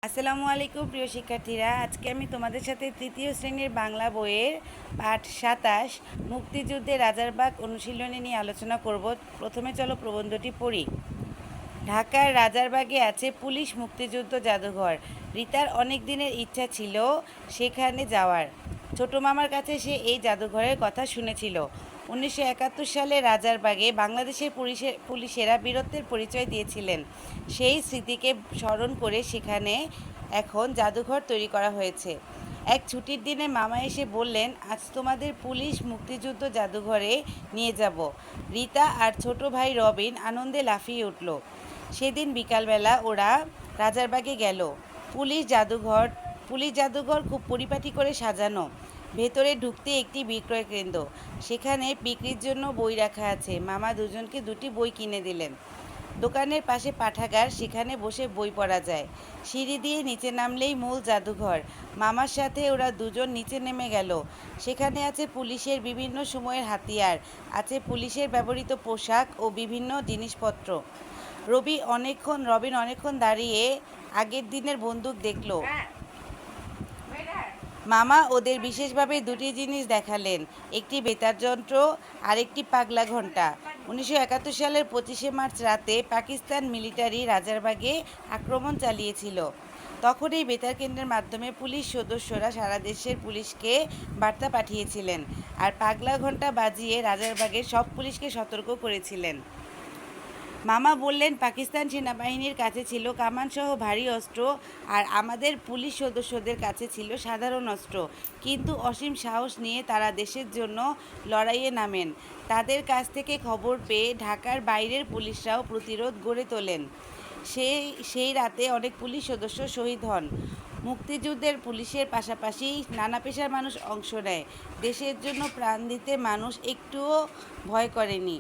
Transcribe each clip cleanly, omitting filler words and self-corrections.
আসসালামু আলাইকুম প্রিয় শিক্ষার্থীরা, আজকে আমি তোমাদের সাথে তৃতীয় শ্রেণীর বাংলা বইয়ের পাঠ ২৭ মুক্তিযুদ্ধে রাজারবাগ অনুশীলনী নিয়ে আলোচনা করব। প্রথমে চলো প্রবন্ধটি পড়ি। ঢাকার রাজারবাগে আছে পুলিশ মুক্তিযুদ্ধ জাদুঘর। রিতার অনেক দিনের ইচ্ছা ছিল সেখানে যাওয়ার। ছোট মামার কাছে সে এই জাদুঘরের কথা শুনেছিল। 1971 সালে রাজারবাগে বাংলাদেশের পুলিশেরা বীরত্বের পরিচয় দিয়েছিলেন। সেই স্মৃতিকে স্মরণ করে সেখানে এখন জাদুঘর তৈরি করা হয়েছে। এক ছুটির দিনে মামা এসে বললেন, আজ তোমাদের পুলিশ মুক্তিযুদ্ধ জাদুঘরে নিয়ে যাব। রিতা আর ছোট ভাই রবিন আনন্দে লাফিয়ে উঠল। সেদিন বিকালবেলা ওরা রাজারবাগে গেল। পুলিশ জাদুঘর খুব পরিপাটি করে সাজানো। ভেতরে ঢুকতে একটি বিক্রয় কেন্দ্র, সেখানে বিক্রির জন্য বই রাখা আছে। মামা দুজনকে দুটি বই কিনে দিলেন। দোকানের পাশে পাঠাগার, সেখানে বসে বই পড়া যায়। সিঁড়ি দিয়ে নিচে নামলেই মূল জাদুঘর। মামার সাথে ওরা দুজন নিচে নেমে গেল। সেখানে আছে পুলিশের বিভিন্ন সময়ের হাতিয়ার, আছে পুলিশের ব্যবহৃত পোশাক ও বিভিন্ন জিনিসপত্র। রবিন অনেকক্ষণ দাঁড়িয়ে আগের দিনের বন্দুক দেখল। মামা ওদের বিশেষভাবে দুটি জিনিস দেখালেন, একটি বেতার যন্ত্র আর একটি পাগলা ঘণ্টা। 1971 সালের 25শে মার্চ রাতে পাকিস্তান মিলিটারি রাজারবাগে আক্রমণ চালিয়েছিল। তখন এই বেতার কেন্দ্রের মাধ্যমে পুলিশ সদস্যরা সারা দেশের পুলিশকে বার্তা পাঠিয়েছিলেন, আর পাগলা ঘণ্টা বাজিয়ে রাজারবাগের সব পুলিশকে সতর্ক করেছিলেন। মামা বললেন, পাকিস্তান সেনাবাহিনীর কাছে ছিল কামানসহ ভারী অস্ত্র, আর আমাদের পুলিশ সদস্যদের কাছে ছিল সাধারণ অস্ত্র। কিন্তু অসীম সাহস নিয়ে তারা দেশের জন্য লড়াইয়ে নামেন। তাদের কাছ থেকে খবর পেয়ে ঢাকার বাইরের পুলিশরাও প্রতিরোধ গড়ে তোলেন। সেই রাতে অনেক পুলিশ সদস্য শহীদ হন। মুক্তিযুদ্ধের পুলিশের পাশাপাশি নানা পেশার মানুষ অংশ নেয়। দেশের জন্য প্রাণ দিতে মানুষ একটুও ভয় করেনি।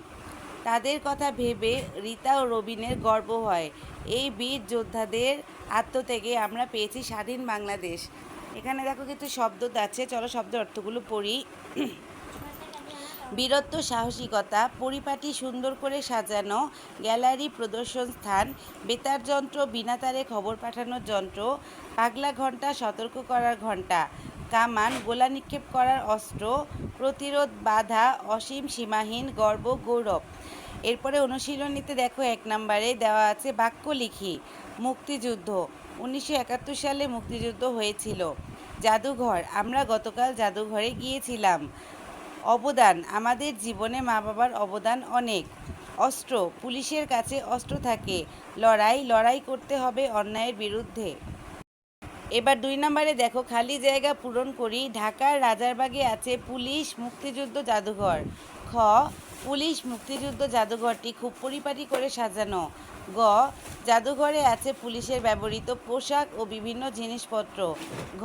তাদের কথা ভেবে রিতা ও রবিনের গর্ব হয়। এই বীর যোদ্ধাদের আত্মত্যাগে আমরা পেয়েছি স্বাধীন বাংলাদেশ। এখানে দেখো কিছু শব্দ আছে, চলো শব্দ অর্থগুলো পড়ি। বীরত্ব, সাহসিকতা, পরিপাটি সুন্দর করে সাজানো, গ্যালারি, প্রদর্শন স্থান, বেতার যন্ত্র, বিনা তারে খবর পাঠানোর যন্ত্র, পাগলা ঘণ্টা, সতর্ক করার ঘণ্টা, কামান, গোলা নিক্ষেপ করার অস্ত্র, প্রতিরোধ, বাধা, অসীম, সীমাহীন, গর্ব, গৌরব। এরপরে অনুশীলনীতে দেখো 1 নম্বরে দেওয়া আছে বাক্য লিখি। মুক্তিযুদ্ধ, 1971 সালে মুক্তিযুদ্ধ হয়েছিল। জাদুঘর, আমরা গতকাল জাদুঘরে গিয়েছিলাম। অবদান, আমাদের জীবনে মা বাবার অবদান অনেক। অস্ত্র, পুলিশের কাছে অস্ত্র থাকে। লড়াই করতে হবে অন্যায়ের বিরুদ্ধে। এবার 2 নম্বরে দেখো খালি জায়গা পূরণ করি। ঢাকার রাজারবাগে আছে পুলিশ মুক্তিযুদ্ধ জাদুঘর। খ, পুলিশ মুক্তিযুদ্ধ জাদুঘরটি খুব পরিপাটি করে সাজানো। গ, জাদুঘরে আছে পুলিশের ব্যবহৃত পোশাক ও বিভিন্ন জিনিসপত্র। ঘ,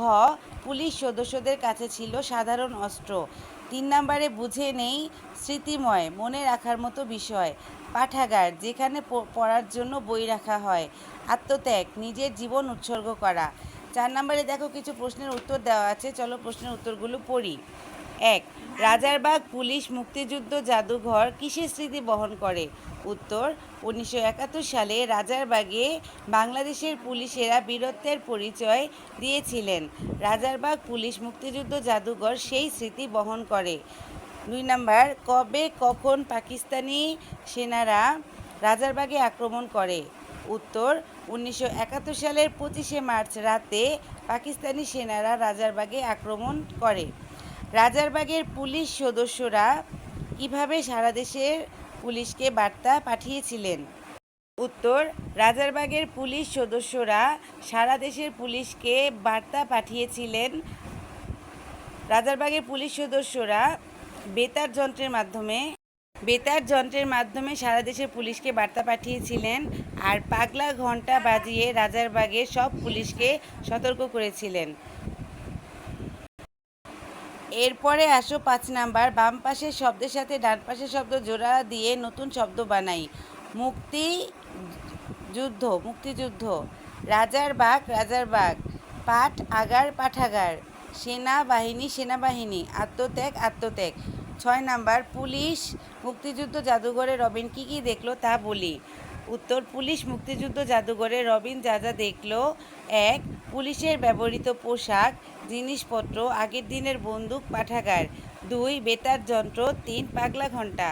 পুলিশ সদস্যদের কাছে ছিল সাধারণ অস্ত্র। 3 নম্বরে বুঝে নেই স্মৃতিময়, মনে রাখার মতো বিষয়। পাঠাগার, যেখানে পড়ার জন্য বই রাখা হয়। আত্মত্যাগ, নিজের জীবন উৎসর্গ করা। 4 নম্বরে দেখো কিছু প্রশ্নের উত্তর দেওয়া আছে, চলো প্রশ্নের উত্তরগুলো পড়ি। 1, রাজারবাগ পুলিশ মুক্তিযুদ্ধ জাদুঘর কিসের স্মৃতি বহন করে? উত্তর, 1971 সালে রাজারবাগে বাংলাদেশের পুলিশেরা বীরত্বের পরিচয় দিয়েছিলেন। রাজারবাগ পুলিশ মুক্তিযুদ্ধ জাদুঘর সেই স্মৃতি বহন করে। 2 নম্বর, কবে কখন পাকিস্তানি সেনারা রাজারবাগে আক্রমণ করে? উত্তর, 1971 সালের 25শে মার্চ রাতে পাকিস্তানি সেনারা রাজারবাগে আক্রমণ করে। রাজারবাগের পুলিশ সদস্যরা কিভাবে সারা দেশের পুলিশকে বার্তা পাঠিয়েছিলেন? উত্তর, রাজারবাগের পুলিশ সদস্যরা সারা দেশের পুলিশকে বার্তা পাঠিয়েছিলেন। রাজারবাগের পুলিশ সদস্যরা বেতার যন্ত্রের মাধ্যমে সারা দেশের পুলিশকে বার্তা পাঠিয়েছিলেন, আর পাগলা ঘণ্টা বাজিয়ে রাজারবাগের সব পুলিশকে সতর্ক করেছিলেন। এরপরে আসো 5 নাম্বার, বাম পাশের শব্দের সাথে ডান পাশের শব্দ জোড়া দিয়ে নতুন শব্দ বানাই। মুক্তিযুদ্ধ, রাজারবাগ, পাঠাগার, সেনাবাহিনী, আত্মত্যাগ। 6 নাম্বার, পুলিশ মুক্তিযুদ্ধ জাদুঘরে রবিন কী কী দেখলো তা বলি। উত্তর, পুলিশ মুক্তিযুদ্ধ জাদুঘরে রবিন যা যা দেখলো: ১. পুলিশের ব্যবহৃত পোশাক, জিনিসপত্র, আগের দিনের বন্দুক, পাঠাগার। ২. বেতার যন্ত্র। ৩. পাগলা ঘণ্টা।